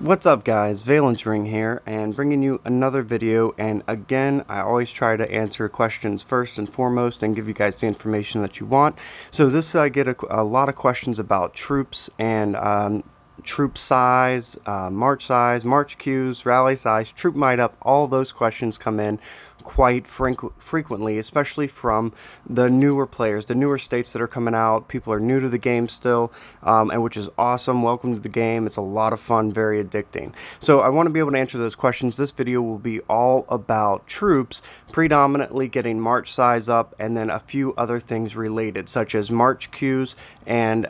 What's up guys, Valence Ring here and bringing you another video, and again I always try to answer questions first and foremost and give you guys the information that you want. So this I get a lot of questions about troops and troop size, march queues, rally size, troop might up. All those questions come in quite frequently, especially from the newer players, the newer states that are coming out. People are new to the game still, and which is awesome. Welcome to the game. It's a lot of fun, very addicting. So I want to be able to answer those questions. This video will be all about troops, predominantly getting march size up, and then a few other things related, such as march queues and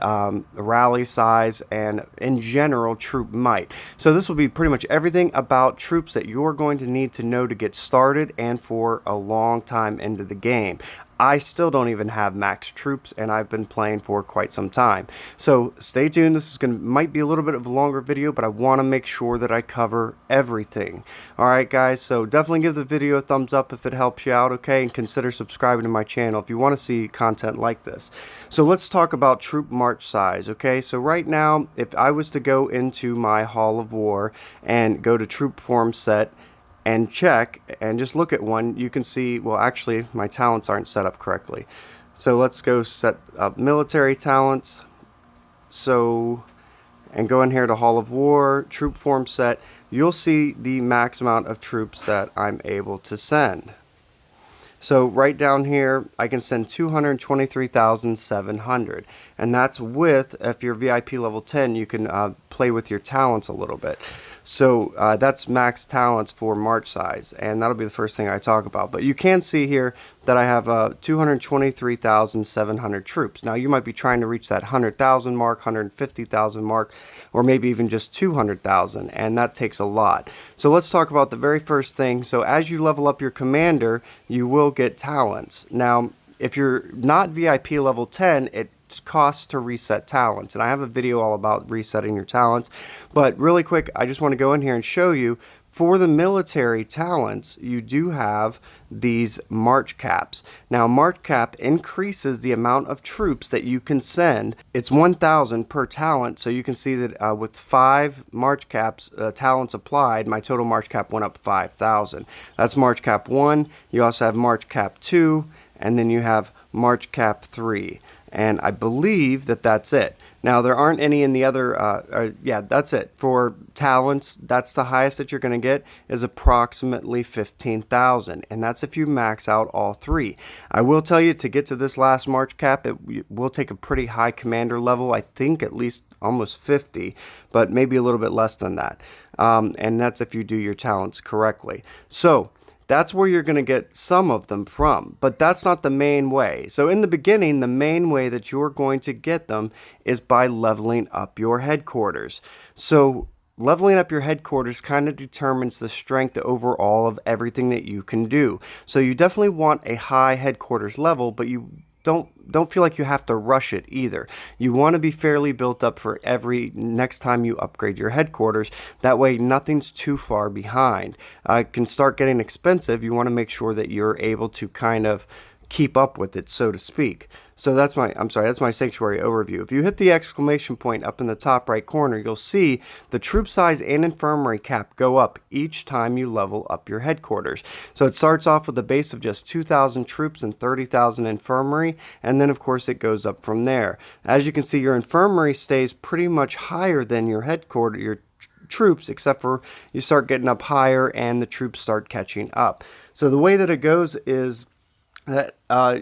rally size, and in general troop might. So this will be pretty much everything about troops that you're going to need to know to get started and for a long time into the game. I still don't even have max troops, and I've been playing for quite some time. So stay tuned. This is might be a little bit of a longer video, but I want to make sure that I cover everything. Alright guys, so definitely give the video a thumbs up if it helps you out, okay? And consider subscribing to my channel if you want to see content like this. So let's talk about troop march size, okay? So right now, if I was to go into my Hall of War and go to troop form set and check and just look at one, you can see, well actually my talents aren't set up correctly. So let's go set up military talents. So, and go in here to Hall of War, troop form set, you'll see the max amount of troops that I'm able to send. So right down here, I can send 223,700, and that's with, if you're VIP level 10, you can play with your talents a little bit. So that's max talents for march size, and that'll be the first thing I talk about. But you can see here that I have 223,700 troops. Now you might be trying to reach that 100,000 mark, 150,000 mark, or maybe even just 200,000, and that takes a lot. So let's talk about the very first thing. So as you level up your commander, you will get talents. Now, if you're not VIP level 10, it costs to reset talents, and I have a video all about resetting your talents. But really quick, I just want to go in here and show you, for the military talents, you do have these march caps. Now march cap increases the amount of troops that you can send. It's 1,000 per talent, so you can see that with 5 march caps talents applied, my total march cap went up 5,000. That's march cap 1. You also have march cap 2, and then you have march cap 3. And I believe that that's it. Now, there aren't any in the other, yeah, that's it. For talents, that's the highest that you're going to get, is approximately 15,000. And that's if you max out all 3. I will tell you, to get to this last march cap, it will take a pretty high commander level. I think at least almost 50, but maybe a little bit less than that. And that's if you do your talents correctly. So that's where you're going to get some of them from, but that's not the main way. So in the beginning, the main way that you're going to get them is by leveling up your headquarters. So leveling up your headquarters kind of determines the strength overall of everything that you can do. So you definitely want a high headquarters level, but you don't feel like you have to rush it either. You want to be fairly built up for every next time you upgrade your headquarters. That way nothing's too far behind. It can start getting expensive. You want to make sure that you're able to kind of keep up with it, so to speak. So that's my sanctuary overview. If you hit the exclamation point up in the top right corner, you'll see the troop size and infirmary cap go up each time you level up your headquarters. So it starts off with a base of just 2,000 troops and 30,000 infirmary, and then of course it goes up from there. As you can see, your infirmary stays pretty much higher than your headquarters, your troops, except for you start getting up higher and the troops start catching up. So the way that it goes is that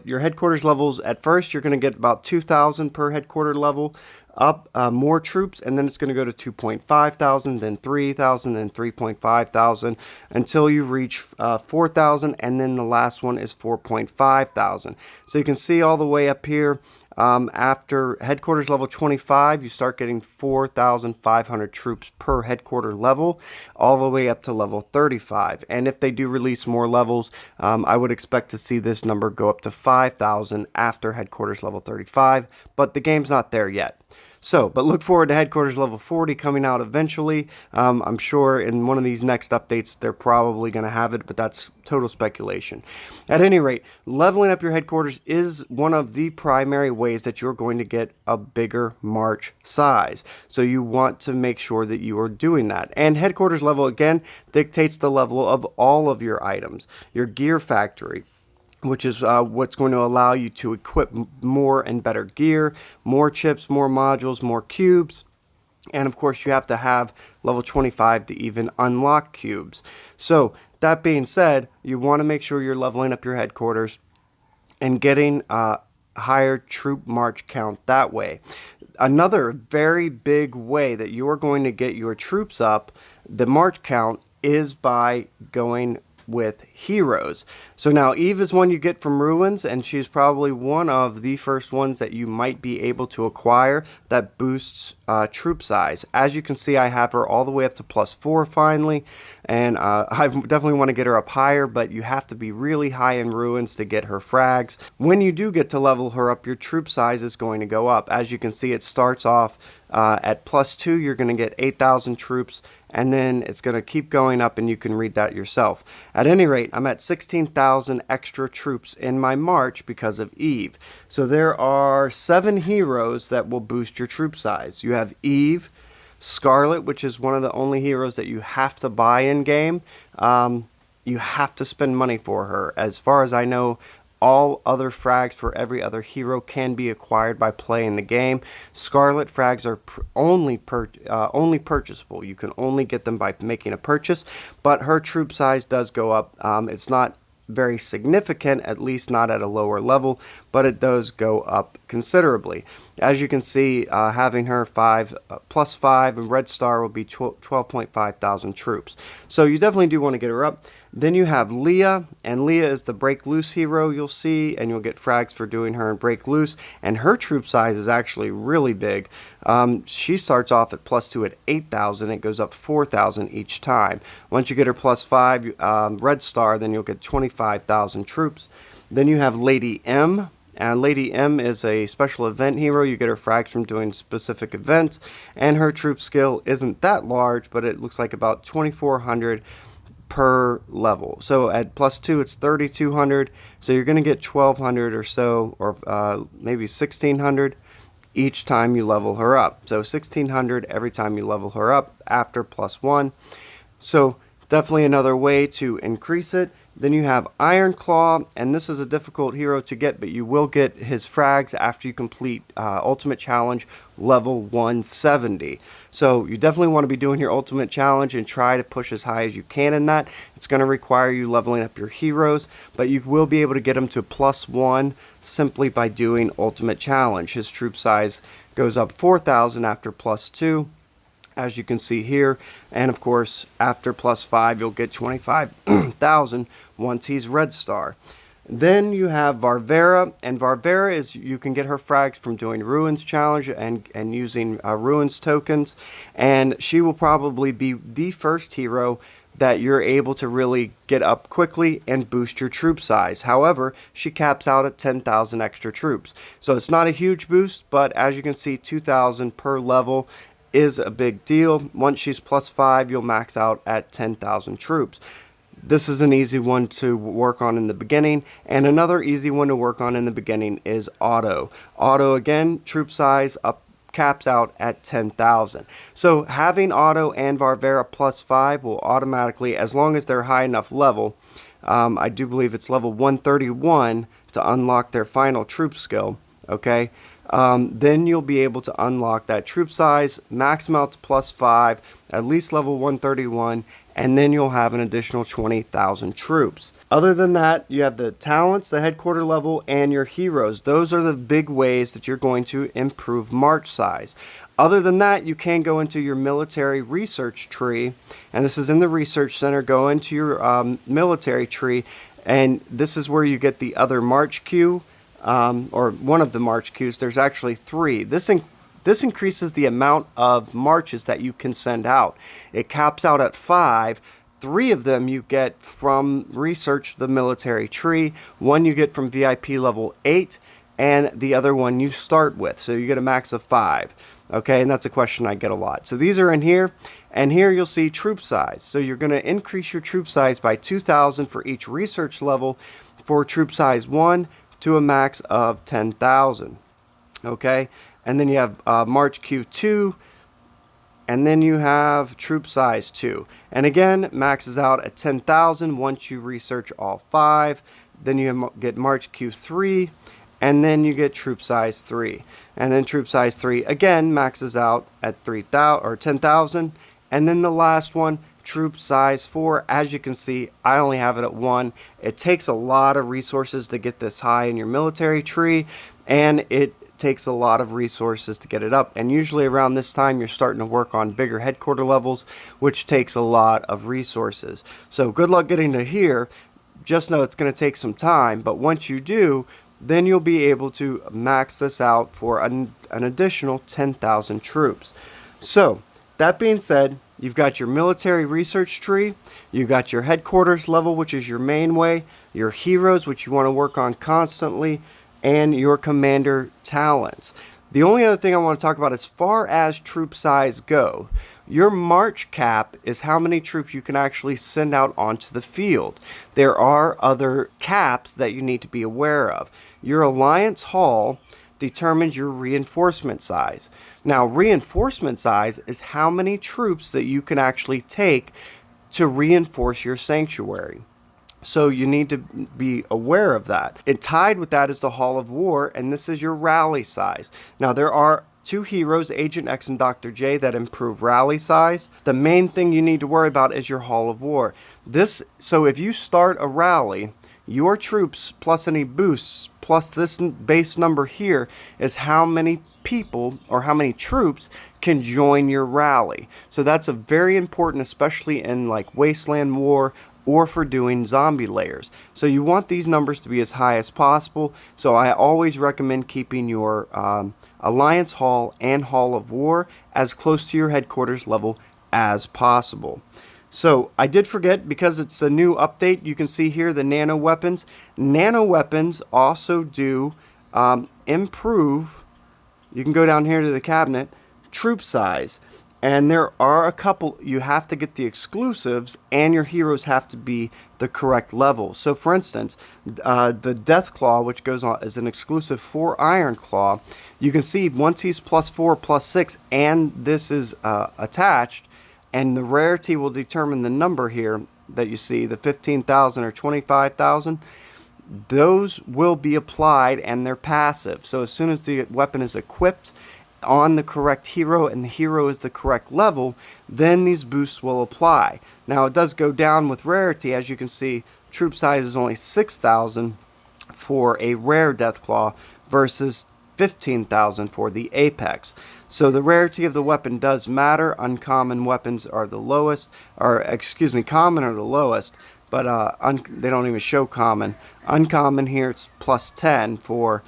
your headquarters levels, at first you're going to get about 2,000 per headquarter level, up more troops, and then it's going to go to 2,500, then 3,000, then 3,500 until you reach 4,000, and then the last one is 4,500. So you can see all the way up here, after headquarters level 25, you start getting 4,500 troops per headquarter level, all the way up to level 35. And if they do release more levels, I would expect to see this number go up to 5,000 after headquarters level 35, but the game's not there yet. So, but look forward to Headquarters level 40 coming out eventually. I'm sure in one of these next updates they're probably going to have it, but that's total speculation. At any rate, leveling up your Headquarters is one of the primary ways that you're going to get a bigger March size. So you want to make sure that you are doing that. And Headquarters level, again, dictates the level of all of your items. Your gear factory, which is what's going to allow you to equip more and better gear, more chips, more modules, more cubes. And of course, you have to have level 25 to even unlock cubes. So that being said, you want to make sure you're leveling up your Headquarters and getting a higher troop march count that way. Another very big way that you are going to get your troops up, the march count, is by going with heroes. So now Eve is one you get from Ruins, and she's probably one of the first ones that you might be able to acquire that boosts troop size. As you can see, I have her all the way up to +4 finally, and I definitely want to get her up higher, but you have to be really high in Ruins to get her frags. When you do get to level her up, your troop size is going to go up. As you can see, it starts off at +2, you're going to get 8,000 troops, and then it's going to keep going up, and you can read that yourself. At any rate, I'm at 16,000 extra troops in my march because of Eve. So there are 7 heroes that will boost your troop size. You have Eve, Scarlet, which is one of the only heroes that you have to buy in game. You have to spend money for her. As far as I know, all other frags for every other hero can be acquired by playing the game. Scarlet frags are only purchasable. You can only get them by making a purchase, but her troop size does go up. It's not very significant, at least not at a lower level, but it does go up considerably. As you can see, having her +5 and Red Star will be 12.5 thousand troops. So you definitely do want to get her up. Then you have Leah, and Leah is the Break Loose hero you'll see, and you'll get frags for doing her in Break Loose, and her troop size is actually really big. She starts off at +2 at 8,000, it goes up 4,000 each time. Once you get her +5 Red Star, then you'll get 25,000 troops. Then you have Lady M, and Lady M is a special event hero. You get her frags from doing specific events, and her troop skill isn't that large, but it looks like about 2,400 per level. So at +2 it's 3,200, so you're going to get 1,200 or so, or maybe 1,600 each time you level her up. So 1,600 every time you level her up after +1. So definitely another way to increase it. Then you have Iron Claw, and this is a difficult hero to get, but you will get his frags after you complete Ultimate Challenge level 170. So you definitely want to be doing your Ultimate Challenge and try to push as high as you can in that. It's going to require you leveling up your heroes, but you will be able to get them to +1 simply by doing Ultimate Challenge. His troop size goes up 4,000 after +2. As you can see here, and of course after +5 you'll get 25,000 once he's Red Star. Then you have Varvera, and Varvera is, you can get her frags from doing Ruins Challenge and using Ruins tokens, and she will probably be the first hero that you're able to really get up quickly and boost your troop size. However, she caps out at 10,000 extra troops. So it's not a huge boost, but as you can see, 2,000 per level is a big deal. Once she's +5, you'll max out at 10,000 troops. This is an easy one to work on in the beginning, and another easy one to work on in the beginning is Auto. Auto, again, troop size up caps out at 10,000. So having Auto and Varvera +5 will automatically, as long as they're high enough level, I do believe it's level 131 to unlock their final troop skill, okay? Then you'll be able to unlock that troop size, max them out to +5, at least level 131, and then you'll have an additional 20,000 troops. Other than that, you have the talents, the headquarter level, and your heroes. Those are the big ways that you're going to improve march size. Other than that, you can go into your military research tree, and this is in the research center. Go into your military tree, and this is where you get the other march queue, or one of the march queues. There's actually 3. This increases the amount of marches that you can send out. It caps out at 5. 3 of them you get from research the military tree. 1 you get from VIP level 8, and the other one you start with. So you get a max of 5. Okay, and that's a question I get a lot. So these are in here, and here you'll see troop size. So you're going to increase your troop size by 2,000 for each research level for troop size 1 to a max of 10,000. Okay, and then you have March Q2, and then you have troop size 2. And again, maxes out at 10,000 once you research all 5. Then you get March Q3, and then you get troop size 3. And then troop size 3 again maxes out at 3,000 or 10,000. And then the last one, troop size 4. As you can see, I only have it at 1. It takes a lot of resources to get this high in your military tree, and it takes a lot of resources to get it up. And usually around this time you're starting to work on bigger headquarter levels, which takes a lot of resources. So good luck getting to here. Just know it's going to take some time, but once you do, then you'll be able to max this out for an additional 10,000 troops. So that being said, you've got your military research tree, you've got your headquarters level, which is your main way, your heroes, which you want to work on constantly, and your commander talents. The only other thing I want to talk about as far as troop size go, your March cap is how many troops you can actually send out onto the field. There are other caps that you need to be aware of. Your Alliance Hall determines your reinforcement size. Now, reinforcement size is how many troops that you can actually take to reinforce your sanctuary. So you need to be aware of that. And tied with that is the Hall of War, and this is your rally size. Now, there are 2 heroes, Agent X and Dr. J, that improve rally size. The main thing you need to worry about is your Hall of War. So if you start a rally, your troops plus any boosts plus this base number here is how many people or how many troops can join your rally. So that's a very important, especially in like Wasteland War or for doing zombie layers. So you want these numbers to be as high as possible. So I always recommend keeping your Alliance Hall and Hall of War as close to your headquarters level as possible. So I did forget, because it's a new update, you can see here the Nano Weapons. Nano Weapons also do improve, you can go down here to the cabinet, troop size. And there are a couple, you have to get the exclusives, and your heroes have to be the correct level. So for instance, the Death Claw, which goes on as an exclusive for Iron Claw, you can see once he's +4, +6, and this is attached, and the rarity will determine the number here that you see, the 15,000 or 25,000. Those will be applied, and they're passive. So as soon as the weapon is equipped on the correct hero and the hero is the correct level, then these boosts will apply. Now it does go down with rarity. As you can see, troop size is only 6,000 for a rare Deathclaw versus 15,000 for the Apex. So the rarity of the weapon does matter. Uncommon weapons are the lowest, or excuse me, common are the lowest, but they don't even show common. Uncommon here, it's +10 for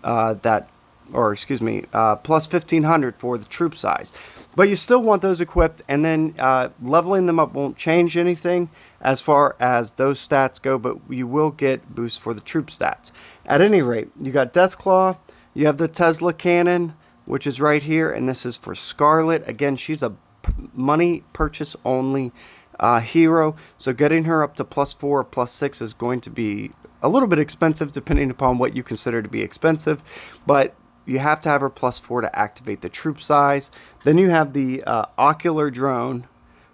that, or excuse me, plus 1,500 for the troop size. But you still want those equipped, and then leveling them up won't change anything as far as those stats go, but you will get boosts for the troop stats. At any rate, you got Deathclaw, you have the Tesla Cannon, which is right here, and this is for Scarlet. Again, she's a money purchase only hero, so getting her up to +4 or +6 is going to be a little bit expensive depending upon what you consider to be expensive, but you have to have her +4 to activate the troop size. Then you have the Ocular Drone,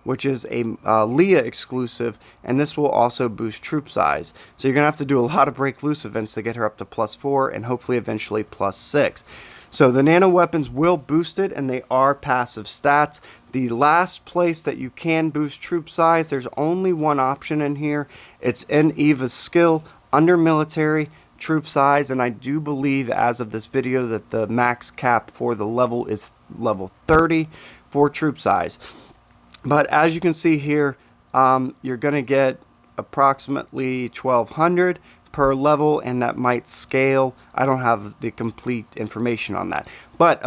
which is a Leah exclusive, and this will also boost troop size. So you're going to have to do a lot of break loose events to get her up to +4 and hopefully eventually +6. So the Nano Weapons will boost it, and they are passive stats. The last place that you can boost troop size, there's only one option in here. It's in Eva Skill under military troop size, and I do believe as of this video that the max cap for the level is level 30 for troop size. But as you can see here, you're going to get approximately 1,200 per level, and that might scale. I don't have the complete information on that, but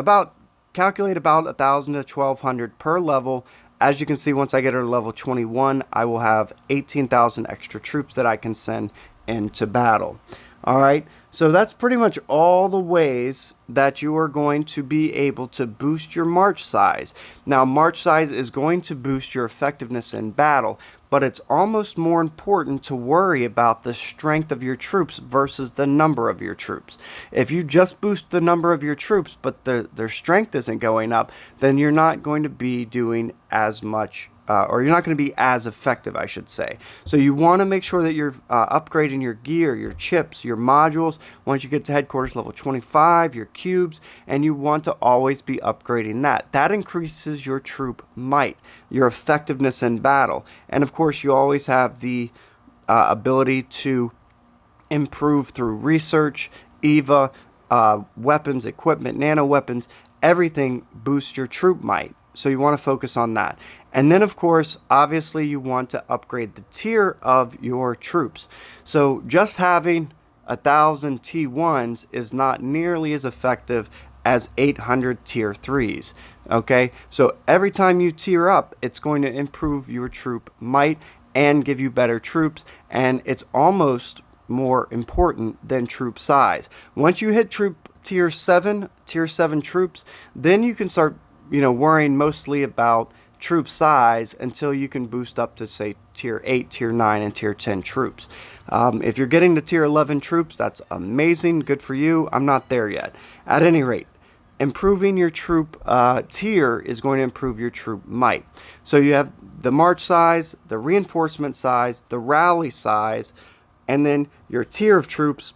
calculate about 1,000 to 1,200 per level. As you can see, once I get her to level 21, I will have 18,000 extra troops that I can send into battle. All right, So that's pretty much all the ways that you are going to be able to boost your march size. Now, march size is going to boost your effectiveness in battle, but it's almost more important to worry about the strength of your troops versus the number of your troops. If you just boost the number of your troops, but their strength isn't going up, then you're not going to be doing as much or you're not going to be as effective, I should say. So you want to make sure that you're upgrading your gear, your chips, your modules. Once you get to headquarters level 25, your cubes, and you want to always be upgrading that. That increases your troop might, your effectiveness in battle. And of course, you always have the ability to improve through research, Eva, weapons, equipment, nano weapons. Everything boosts your troop might. So you want to focus on that. And then, of course, obviously you want to upgrade the tier of your troops. So just having 1,000 T1s is not nearly as effective as 800 tier 3s. Okay, so every time you tier up, it's going to improve your troop might and give you better troops, and it's almost more important than troop size. Once you hit troop tier 7 troops, then you can start worrying mostly about troop size until you can boost up to, say, tier 8, tier 9, and tier 10 troops. If you're getting to tier 11 troops, that's amazing. Good for you. I'm not there yet. At any rate, improving your troop tier is going to improve your troop might. So you have the march size, the reinforcement size, the rally size, and then your tier of troops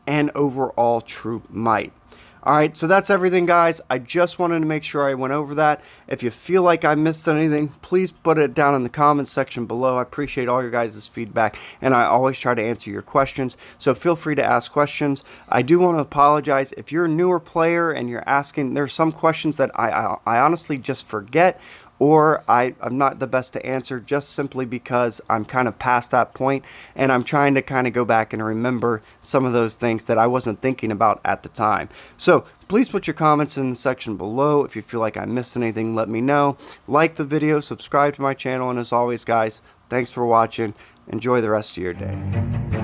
and overall troop might. Alright, so that's everything, guys. I just wanted to make sure I went over that. If you feel like I missed anything, please put it down in the comments section below. I appreciate all your guys' feedback, and I always try to answer your questions, so feel free to ask questions. I do want to apologize if you're a newer player and you're asking, there's some questions that I honestly just forget, or I'm not the best to answer, just simply because I'm kind of past that point and I'm trying to kind of go back and remember some of those things that I wasn't thinking about at the time. So please put your comments in the section below. If you feel like I missed anything, let me know. Like the video, subscribe to my channel, and as always, guys, thanks for watching. Enjoy the rest of your day.